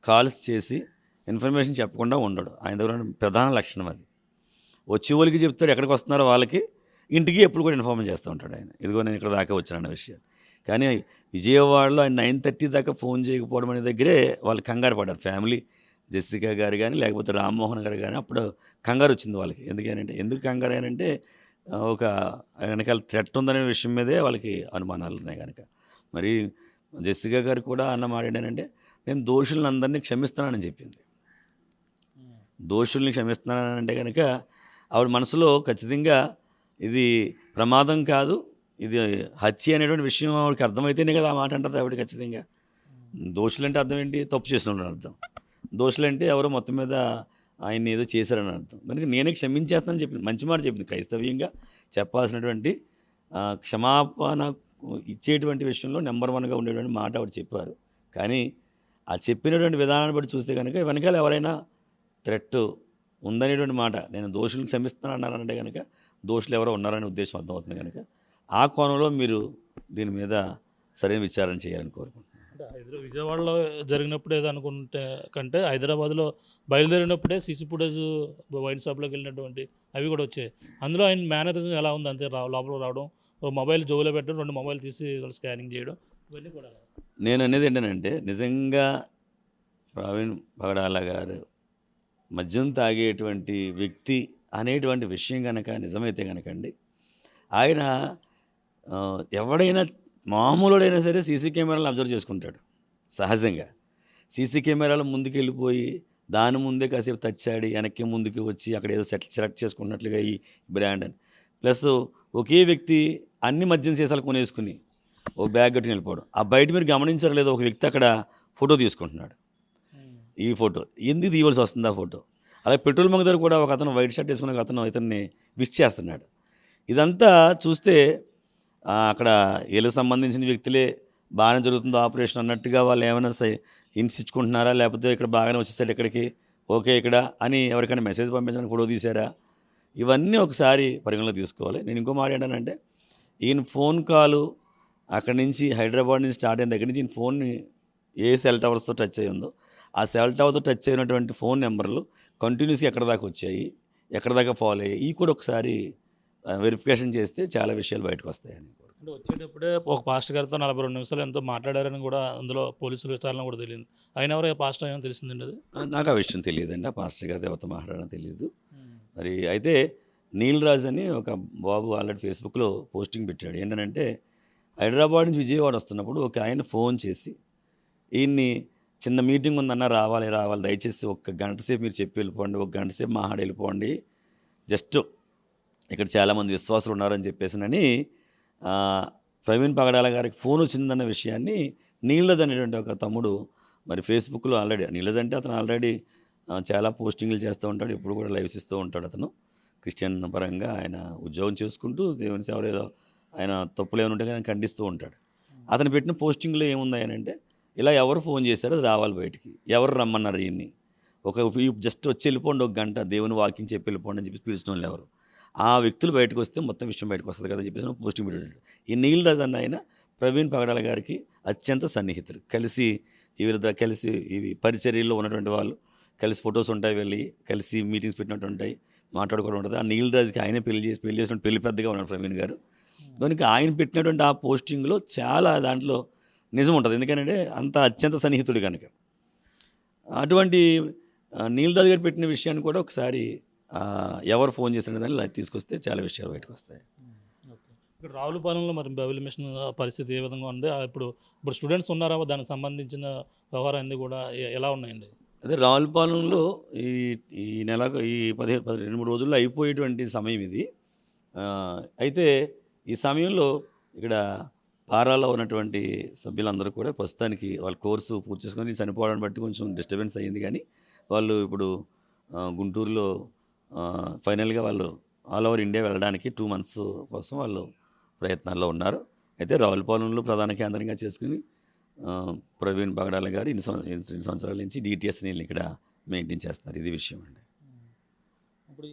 కాల్స్ చేసి ఇన్ఫర్మేషన్ చెప్పకుండా ఉండడు. ఆయన దగ్గర ప్రధాన లక్షణం అది. వచ్చే వాళ్ళకి చెప్తాడు ఎక్కడికి వస్తున్నారో వాళ్ళకి, ఇంటికి ఎప్పుడు కూడా ఇన్ఫార్మ్ చేస్తూ ఉంటాడు ఆయన, ఇదిగో నేను ఇక్కడ దాకా వచ్చానన్న విషయం. కానీ విజయవాడలో ఆయన 9:30 దాకా ఫోన్ చేయకపోవడం అనే దగ్గరే వాళ్ళు కంగారు పడ్డారు. ఫ్యామిలీ జెస్సికా గారు కానీ లేకపోతే రామ్మోహన్ గారు కానీ అప్పుడు కంగారు వచ్చింది వాళ్ళకి. ఎందుకు కంగారు అంటే ఒక వెనకాల థ్రెట్ ఉందనే విషయం మీదే వాళ్ళకి అనుమానాలు ఉన్నాయి కనుక. మరి జెస్సికా గారు కూడా అన్నమాట ఏంటంటే నేను దోషులను అందరినీ క్షమిస్తున్నానని చెప్పింది. దోషుల్ని క్షమిస్తున్నానంటే కనుక ఆవిడ మనసులో ఖచ్చితంగా ఇది ప్రమాదం కాదు, ఇది హత్య అనేటువంటి విషయం ఆవిడకి అర్థమైతేనే కదా ఆ మాట అంటుంది ఆవిడ ఖచ్చితంగా. దోషులంటే అర్థం ఏంటి? తప్పు చేసిన వాళ్ళని అర్థం. దోషులంటే ఎవరో మొత్తం మీద ఆయన్ని ఏదో చేశారని అర్థం. కనుక నేనే క్షమించేస్తానని చెప్పింది, మంచి మాట చెప్పింది. క్రైస్తవ్యంగా చెప్పాల్సినటువంటి క్షమాపణ ఇచ్చేటువంటి విషయంలో నెంబర్ 1గా ఉండేటువంటి మాట ఆవిడ చెప్పారు. కానీ ఆ చెప్పినటువంటి విధానాన్ని బట్టి చూస్తే కనుక వెనకాల ఎవరైనా థ్రెట్ ఉందనేటువంటి మాట, నేను దోషులను క్షమిస్తాను అన్నారంటే కనుక దోషులు ఎవరో ఉన్నారనే ఉద్దేశం అర్థమవుతుంది. కనుక ఆ కోణంలో మీరు దీని మీద సరైన విచారణ చేయాలని కోరుకుంటున్నాను. అంటే విజయవాడలో జరిగినప్పుడు ఏదో అనుకుంటే కంటే హైదరాబాద్లో బయలుదేరినప్పుడే సీసీ ఫుటేజ్ వైన్ షాప్లోకి వెళ్ళినటువంటి అవి కూడా వచ్చాయి. అందులో ఆయన మేనరిజం ఎలా ఉంది అంతే, లోపలికి రావడం, మొబైల్ జోబులో పెట్టడం, 2 మొబైల్ తీసి స్కానింగ్ చేయడం, ఇవన్నీ కూడా. నేను అనేది ఏంటంటే నిజంగా ప్రవీణ్ పగడాల గారు మద్యం తాగేటువంటి వ్యక్తి అనేటువంటి విషయం కనుక నిజమైతే కనుకండి, ఆయన ఎవడైనా మామూలుడైనా సరే సీసీ కెమెరాలు అబ్జర్వ్ చేసుకుంటాడు. సహజంగా సీసీ కెమెరాలు ముందుకు వెళ్ళిపోయి దాని ముందే కాసేపు తచ్చాడి వెనక్కి ముందుకు వచ్చి అక్కడ ఏదో సెలెక్ట్ చేసుకున్నట్లుగా ఈ బ్రాండ్ అని, ప్లస్ ఒకే వ్యక్తి అన్ని మద్యం సీసాలు కొనేసుకుని ఓ బ్యాగ్ కట్టుకుని వెళ్ళిపోవడం. ఆ బయట మీరు గమనించారు లేదో, ఒక వ్యక్తి అక్కడ ఫోటో తీసుకుంటున్నాడు. ఈ ఫోటో ఎందుకు తీయవలసి వస్తుంది ఆ ఫోటో? అలాగే పెట్రోల్ బంక్ దగ్గర కూడా ఒక అతను వైట్ షర్ట్ వేసుకున్న ఒక అతను ఇతన్ని విష్ చేస్తున్నాడు. ఇదంతా చూస్తే అక్కడ వీళ్ళకి సంబంధించిన వ్యక్తులే బాగానే జరుగుతుందో ఆపరేషన్ అన్నట్టుగా వాళ్ళు ఏమైనా ఇంట్స్ ఇచ్చుకుంటున్నారా, లేకపోతే ఇక్కడ బాగానే వచ్చేసాడు ఇక్కడికి, ఓకే ఇక్కడ అని ఎవరికైనా మెసేజ్ పంపించడానికి ఫోటో తీశారా, ఇవన్నీ ఒకసారి పరిగణలో తీసుకోవాలి. నేను ఇంకో మాట ఏంటంటే, ఈయన ఫోన్ కాలు అక్కడి నుంచి హైదరాబాద్ నుంచి స్టార్ట్ అయిన దగ్గర నుంచి ఈయన ఫోన్ని ఏ సెల్ టవర్స్తో టచ్ అయ్యి ఉందో ఆ సెల్ టవర్తో టచ్ అయినటువంటి ఫోన్ నెంబర్లు కంటిన్యూస్గా ఎక్కడ దాకా వచ్చాయి, ఎక్కడ దాకా ఫాలో అయ్యాయి, ఈ కూడా ఒకసారి వెరిఫికేషన్ చేస్తే చాలా విషయాలు బయటకు వస్తాయని. అంటే వచ్చేటప్పుడే ఒక పాస్టర్ గారితో 42 నిమిషాలు ఎంతో మాట్లాడారని కూడా అందులో పోలీసుల విచారణ కూడా తెలియదు. ఆయన ఎవరో పాస్టర్ ఏమో తెలిసిందండి అది? నాకు ఆ విషయం తెలియదండి, ఆ పాస్టర్ గారు ఎవరితో మాట్లాడడం తెలియదు. మరి అయితే నీల్ రాజ్ అని ఒక బాబు ఆల్రెడీ ఫేస్బుక్లో పోస్టింగ్ పెట్టాడు. ఏంటంటే హైదరాబాద్ నుంచి విజయవాడ వస్తున్నప్పుడు ఒక ఆయన ఫోన్ చేసి ఈయన్ని చిన్న మీటింగ్ ఉందన్న రావాలి దయచేసి 1 గంట సేపు మీరు చెప్పి వెళ్ళిపోండి, 1 గంట సేపు మాట్లాడి వెళ్ళిపోండి, జస్ట్ ఇక్కడ చాలామంది విశ్వాసులు ఉన్నారని చెప్పేసినని ప్రవీణ్ పగడాల గారికి ఫోన్ వచ్చిందన్న విషయాన్ని నీలజ్ అనేటువంటి ఒక తమ్ముడు మరి ఫేస్బుక్లో ఆల్రెడీ, నీలజ్ అంటే అతను ఆల్రెడీ చాలా పోస్టింగ్లు చేస్తూ ఉంటాడు, ఎప్పుడు కూడా లైవ్స్ ఇస్తూ ఉంటాడు. అతను క్రిస్టియన్ పరంగా ఆయన ఉద్యోగం చేసుకుంటూ దేవుని సేవలు ఏదో ఆయన తప్పులు ఏమైనా ఉంటే ఆయన ఖండిస్తూ ఉంటాడు. అతను పెట్టిన పోస్టింగ్లో ఏముంది అంటే, ఇలా ఎవరు ఫోన్ చేశారో అది రావాలి బయటికి, ఎవరు రమ్మన్నారు ఈయన్ని, జస్ట్ వచ్చి వెళ్ళిపోండి, 1 గంట దేవుని వాకింగ్ చెప్పి వెళ్ళిపోండి అని చెప్పి పిలిచిన వాళ్ళు ఎవరు, ఆ వ్యక్తులు బయటకు వస్తే మొత్తం విషయం బయటకు వస్తుంది కదా అని చెప్పేసి పోస్టింగ్ పెట్టాడు. ఈ నీల్ రాజ్ అన్న ఆయన ప్రవీణ్ పగడాల గారికి అత్యంత సన్నిహితులు, కలిసి కలిసి ఇవి పరిచర్యల్లో ఉన్నటువంటి వాళ్ళు, కలిసి ఫొటోస్ ఉంటాయి, వెళ్ళి కలిసి మీటింగ్స్ పెట్టినట్టు ఉంటాయి, మాట్లాడుకోవడం ఉంటుంది. ఆ నీల్ రాజ్కి ఆయనే పెళ్లి చేసిన పెళ్లి పెద్దగా ఉన్నాడు ప్రవీణ్ గారు. కనుక ఆయన పెట్టినటువంటి ఆ పోస్టింగ్లో చాలా దాంట్లో నిజం ఉంటుంది, ఎందుకంటే అంత అత్యంత సన్నిహితుడు కనుక. అటువంటి నీల్ రాజ్ గారు పెట్టిన విషయాన్ని కూడా ఒకసారి ఎవరు ఫోన్ చేసిన దాన్ని తీసుకొస్తే చాలా విషయాలు బయటకు వస్తాయి. ఇక్కడ రావులపాలెంలో మరి బైబిల్ మిషన్ పరిస్థితి ఏ విధంగా ఉంది? ఇప్పుడు స్టూడెంట్స్ ఉన్నారా, దానికి సంబంధించిన వ్యవహారం అన్నీ కూడా ఎలా ఉన్నాయండి? అదే రావులపాలెంలో ఈ నెల 2-3 రోజుల్లో అయిపోయేటువంటి సమయం ఇది. అయితే ఈ సమయంలో ఇక్కడ పారాలో ఉన్నటువంటి సభ్యులందరూ కూడా ప్రస్తుతానికి వాళ్ళ కోర్సు పూర్తి చేసుకొని చనిపోవడాన్ని బట్టి కొంచెం డిస్టర్బెన్స్ అయ్యింది. కానీ వాళ్ళు ఇప్పుడు గుంటూరులో ఫైనల్గా వాళ్ళు ఆల్ ఓవర్ ఇండియా వెళ్ళడానికి 2 months కోసం వాళ్ళు ప్రయత్నాల్లో ఉన్నారు. అయితే రావులపాలెంలో ప్రధాన కేంద్రంగా చేసుకుని ప్రవీణ్ పగడాల గారు 2 సంవత్సరాల నుంచి డిటిఎస్ని ఇక్కడ మెయింటైన్ చేస్తున్నారు. ఇది విషయం అండి. ఇప్పుడు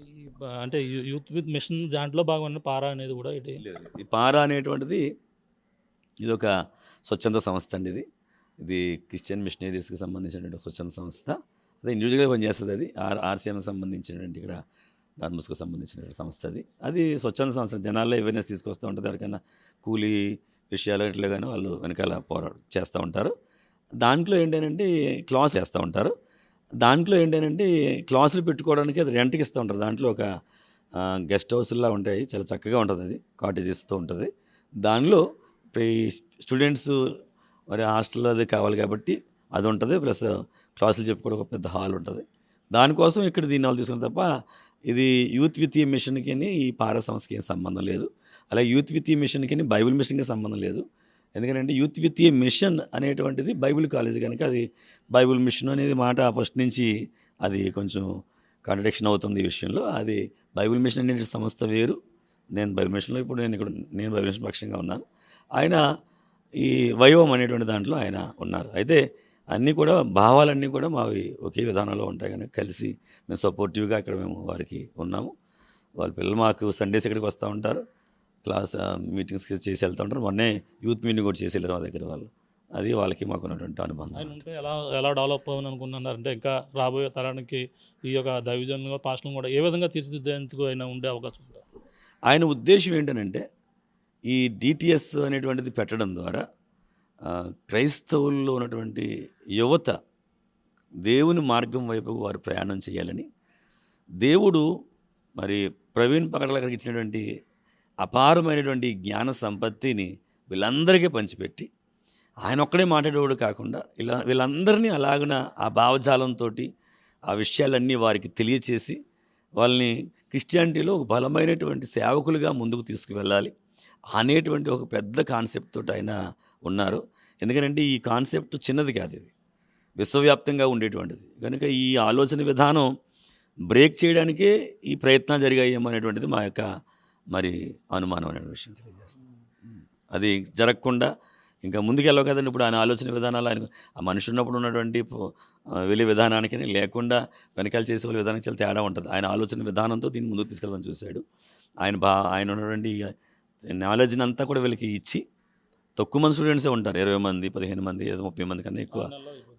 అంటే యూత్ విత్ మిషన్ దాంట్లో భాగమైన పారా అనేది కూడా ఈ పారా అనేటువంటిది ఇది ఒక స్వచ్ఛంద సంస్థ అండి. ఇది క్రిస్టియన్ మిషనరీస్కి సంబంధించినటువంటి స్వచ్ఛంద సంస్థ. అదే ఇండివిజువల్గా పనిచేస్తుంది. అది ఆర్సీఎంకి సంబంధించినటువంటి ఇక్కడ డార్మస్కు సంబంధించినటువంటి సంస్థ. అది స్వచ్ఛంద సంస్థ, జనాల్లో అవేర్నెస్ తీసుకొస్తూ ఉంటుంది. ఎవరికైనా కూలీ విషయాలు ఇట్లా కానీ వాళ్ళు వెనకాల పోరాడు చేస్తూ ఉంటారు. దాంట్లో ఏంటంటే క్లాస్ చేస్తూ ఉంటారు. దాంట్లో ఏంటంటే క్లాసులు పెట్టుకోవడానికి అది రెంట్కి ఇస్తూ ఉంటారు. దాంట్లో ఒక గెస్ట్ హౌస్లా ఉంటాయి, చాలా చక్కగా ఉంటుంది, అది కాటేజెస్తో ఉంటుంది. దానిలో స్టూడెంట్స్ మరి హాస్టల్ అది కావాలి కాబట్టి అది ఉంటుంది, ప్లస్ క్లాసులు చెప్పుకోవడం ఒక పెద్ద హాల్ ఉంటుంది. దానికోసం ఇక్కడ దీన్ని వాళ్ళు తీసుకున్న తప్ప ఇది యూత్ విత్ మిషన్కి ఈ పారా సంస్థకి ఏం సంబంధం లేదు. అలాగే యూత్ విత్ ఏ మిషన్కి బైబిల్ మిషన్కి సంబంధం లేదు. ఎందుకంటే యూత్ విత్ ఏ మిషన్ అనేటువంటిది బైబిల్ కాలేజ్ కనుక అది బైబిల్ మిషన్ అనేది మాట ఫస్ట్ నుంచి అది కొంచెం కాంట్రడిక్షన్ అవుతుంది ఈ విషయంలో. అది బైబిల్ మిషన్ అనే సంస్థ వేరు, నేను బైబిల్ మిషన్లో ఇప్పుడు నేను బైబిల్ మిషన్ పక్షంగా ఉన్నాను. ఆయన ఈ వైవం అనేటువంటి దాంట్లో ఆయన ఉన్నారు. అయితే అన్నీ కూడా భావాలన్నీ కూడా మావి ఒకే విధానంలో ఉంటాయి కనుక కలిసి మేము సపోర్టివ్గా ఇక్కడ మేము వారికి ఉన్నాము. వాళ్ళ పిల్లలు మాకు సండేస్ ఇక్కడికి వస్తూ ఉంటారు, క్లాస్ మీటింగ్స్కి చేసి వెళ్తూ ఉంటారు. మొన్నే యూత్ మీటింగ్ కూడా చేసి వెళ్ళారు మా దగ్గర వాళ్ళు. అది వాళ్ళకి మాకు ఉన్నటువంటి అనుబంధం. ఆయన ఉంటే ఎలా డెవలప్ అవ్వని అనుకున్నారంటే ఇంకా రాబోయే తరానికి ఈ యొక్క దైవజనులు పాస్టర్లు కూడా ఏ విధంగా తీర్చిదిద్దేందుకు అయినా ఉండే అవకాశం ఉంటుంది? ఆయన ఉద్దేశం ఏంటంటే ఈ డిటిఎస్ అనేటువంటిది పెట్టడం ద్వారా క్రైస్తవుల్లో ఉన్నటువంటి యువత దేవుని మార్గం వైపు వారు ప్రయాణం చేయాలని, దేవుడు మరి ప్రవీణ్ పగడాల గారికి ఇచ్చినటువంటి అపారమైనటువంటి జ్ఞాన సంపత్తిని వీళ్ళందరికీ పంచిపెట్టి ఆయన ఒక్కడే మాట్లాడేవాడు కాకుండా వీళ్ళందరినీ అలాగున ఆ భావజాలంతో ఆ విషయాలన్నీ వారికి తెలియచేసి వాళ్ళని క్రిస్టియానిటీలో ఒక బలమైనటువంటి సేవకులుగా ముందుకు తీసుకువెళ్ళాలి అనేటువంటి ఒక పెద్ద కాన్సెప్ట్ తోటి ఆయన ఉన్నారు. ఎందుకంటే ఈ కాన్సెప్ట్ చిన్నది కాదు, ఇది విశ్వవ్యాప్తంగా ఉండేటువంటిది కనుక ఈ ఆలోచన విధానం బ్రేక్ చేయడానికే ఈ ప్రయత్నాలు జరిగాయేమో అనేటువంటిది మా యొక్క మరి అనుమానం అనే విషయం తెలియజేస్తుంది. అది జరగకుండా ఇంకా ముందుకెళ్ళవు కదండి. ఇప్పుడు ఆయన ఆలోచన విధానాలు ఆయన ఆ మనిషి ఉన్నప్పుడు ఉన్నటువంటి వెళ్ళే విధానానికి లేకుండా వెనకాల చేసే వాళ్ళ విధానానికి చాలా తేడా ఉంటుంది. ఆయన ఆలోచన విధానంతో దీన్ని ముందుకు తీసుకెళ్ళడం చూశాడు. ఆయన ఉన్నటువంటి నాలెడ్జ్ని అంతా కూడా వీళ్ళకి ఇచ్చి, తక్కువ మంది స్టూడెంట్సే ఉంటారు, 20 మంది 15 మంది 30 మంది కన్నా ఎక్కువ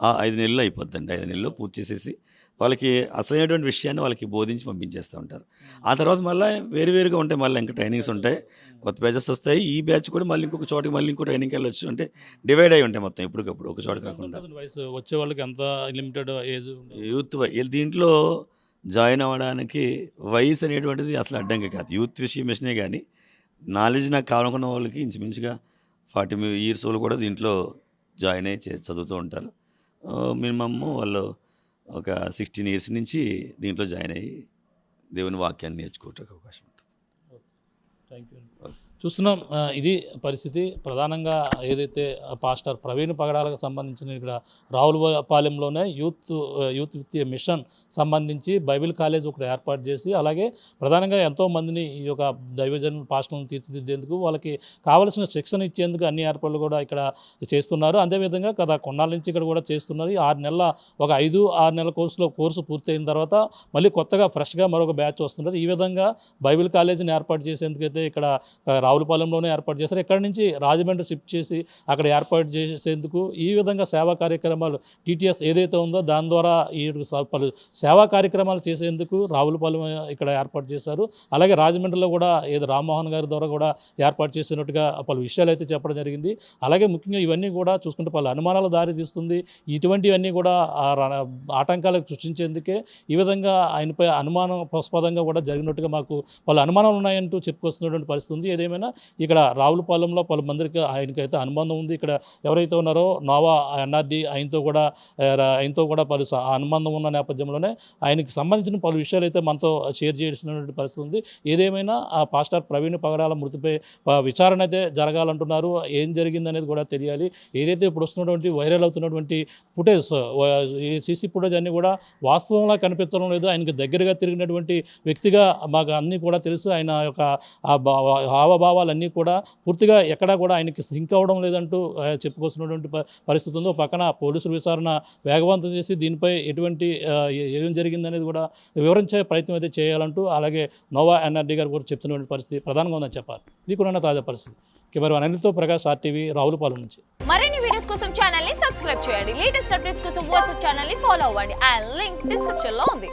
5 నెలల్లో అయిపోద్దండి. 5 నెలల్లో పూర్తి చేసేసి వాళ్ళకి అసలైనటువంటి విషయాన్ని వాళ్ళకి బోధించి పంపించేస్తూ ఉంటారు. ఆ తర్వాత మళ్ళీ వేరువేరుగా ఉంటాయి, మళ్ళీ ఇంకా ట్రైనింగ్స్ ఉంటాయి, కొత్త బ్యాచెస్ వస్తాయి. ఈ బ్యాచ్ కూడా మళ్ళీ ఇంకొక చోటకి మళ్ళీ ఇంకో ట్రైనింగ్కి వెళ్ళొచ్చు. అంటే డివైడ్ అయి ఉంటాయి మొత్తం, ఇప్పటికప్పుడు ఒక చోట కాకుండా. వయసు వచ్చే వాళ్ళకి ఎంత లిమిటెడ్ ఏజ్? యూత్ దీంట్లో జాయిన్ అవ్వడానికి వయసు అనేటువంటిది అసలు అడ్డంకి కాదు. యూత్ మిషనే కానీ నాలెడ్జ్ నాకు కావాలనుకున్న వాళ్ళకి ఇంచుమించుగా 40 years వాళ్ళు కూడా దీంట్లో జాయిన్ అయ్యి చదువుతూ ఉంటారు. మినిమమ్ వాళ్ళు ఒక 16 years నుంచి దీంట్లో జాయిన్ అయ్యి దేవుని వాక్యాన్ని నేర్చుకోవడానికి అవకాశం ఉంటుంది. Thank you. చూస్తున్నాం, ఇది పరిస్థితి. ప్రధానంగా ఏదైతే పాస్టర్ ప్రవీణ్ పగడాలకు సంబంధించిన ఇక్కడ రావులపాలెంలోనే యూత్ విత్ మిషన్ సంబంధించి బైబిల్ కాలేజ్ ఒకటి ఏర్పాటు చేసి, అలాగే ప్రధానంగా ఎంతోమందిని ఈ యొక్క దైవజనుల పాస్టర్లను తీర్చిదిద్దేందుకు వాళ్ళకి కావలసిన శిక్షణ ఇచ్చేందుకు అన్ని ఏర్పాట్లు కూడా ఇక్కడ చేస్తున్నారు. అదేవిధంగా కొన్నాళ్ళ నుంచి ఇక్కడ కూడా చేస్తున్నారు. 6 నెలల ఒక 5-6 నెలల కోర్సు పూర్తయిన తర్వాత మళ్ళీ కొత్తగా ఫ్రెష్గా మరొక బ్యాచ్ వస్తున్నారు. ఈ విధంగా బైబిల్ కాలేజీని ఏర్పాటు చేసేందుకైతే ఇక్కడ రావులపాలెంలోనే ఏర్పాటు చేశారు. ఇక్కడి నుంచి రాజమండ్రి షిఫ్ట్ చేసి అక్కడ ఏర్పాటు చేసేందుకు ఈ విధంగా సేవా కార్యక్రమాలు టీటీఎస్ ఏదైతే ఉందో దాని ద్వారా ఈ పలు సేవా కార్యక్రమాలు చేసేందుకు రావులపాలెం ఇక్కడ ఏర్పాటు చేశారు. అలాగే రాజమండ్రిలో కూడా రామ్మోహన్ గారి ద్వారా కూడా ఏర్పాటు చేసినట్టుగా పలు విషయాలు అయితే చెప్పడం జరిగింది. అలాగే ముఖ్యంగా ఇవన్నీ కూడా చూసుకుంటే పలు అనుమానాలు దారి తీస్తుంది. ఇటువంటివన్నీ కూడా ఆటంకాలకు సృష్టించేందుకే ఈ విధంగా ఆయనపై అనుమానాస్పదంగా కూడా జరిగినట్టుగా మాకు పలు అనుమానాలు ఉన్నాయంటూ చెప్పుకొస్తున్నటువంటి పరిస్థితి ఉంది. ఏదేమైనా ఇక్కడ రావులపాలెంలో పలు మందికి ఆయనకైతే అనుబంధం ఉంది. ఇక్కడ ఎవరైతే ఉన్నారో నోవా ఎన్ఆర్డి ఆయనతో కూడా పలు అనుబంధం ఉన్న నేపథ్యంలోనే ఆయనకి సంబంధించిన పలు విషయాలు అయితే మనతో షేర్ చేసినటువంటి పరిస్థితి ఉంది. ఏదేమైనా ఆ పాస్టర్ ప్రవీణ్ పగడాల మృతిపై విచారణ అయితే జరగాలంటున్నారు. ఏం జరిగింది అనేది కూడా తెలియాలి. ఏదైతే ఇప్పుడు వస్తున్నటువంటి వైరల్ అవుతున్నటువంటి ఫుటేజ్, ఈ సీసీ ఫుటేజ్ అన్నీ కూడా వాస్తవంగా కనిపించడం లేదు. ఆయనకు దగ్గరగా తిరిగినటువంటి వ్యక్తిగా మాకు అన్నీ కూడా తెలుసు. ఆయన యొక్క హావభావాలన్నీ కూడా పూర్తిగా ఎక్కడా కూడా ఆయనకి సింక్ అవ్వడం లేదంటూ చెప్పుకొస్తున్నటువంటి పరిస్థితి ఉందో. పక్కన పోలీసులు విచారణ వేగవంతం చేసి దీనిపై ఏం జరిగిందనేది కూడా వివరించే ప్రయత్నం అయితే చేయాలంటూ, అలాగే నోవా ఎన్ఆర్డి గారు కూడా చెప్తున్నటువంటి పరిస్థితి ప్రధానంగా ఉందని చెప్పాలి. మీకున్న తాజా పరిస్థితి కెమెరా అనిల్తో ప్రకాష్, RTV, రావులపాలెం నుంచి. మరిన్ని వీడియోస్ కోసం ఛానల్ ని సబ్స్క్రైబ్ చేయండి. లేటెస్ట్ అప్డేట్స్ కోసం వాట్సాప్ ఛానల్ ని ఫాలో అవ్వండి. ఆ లింక్ డిస్క్రిప్షన్ లో ఉంది.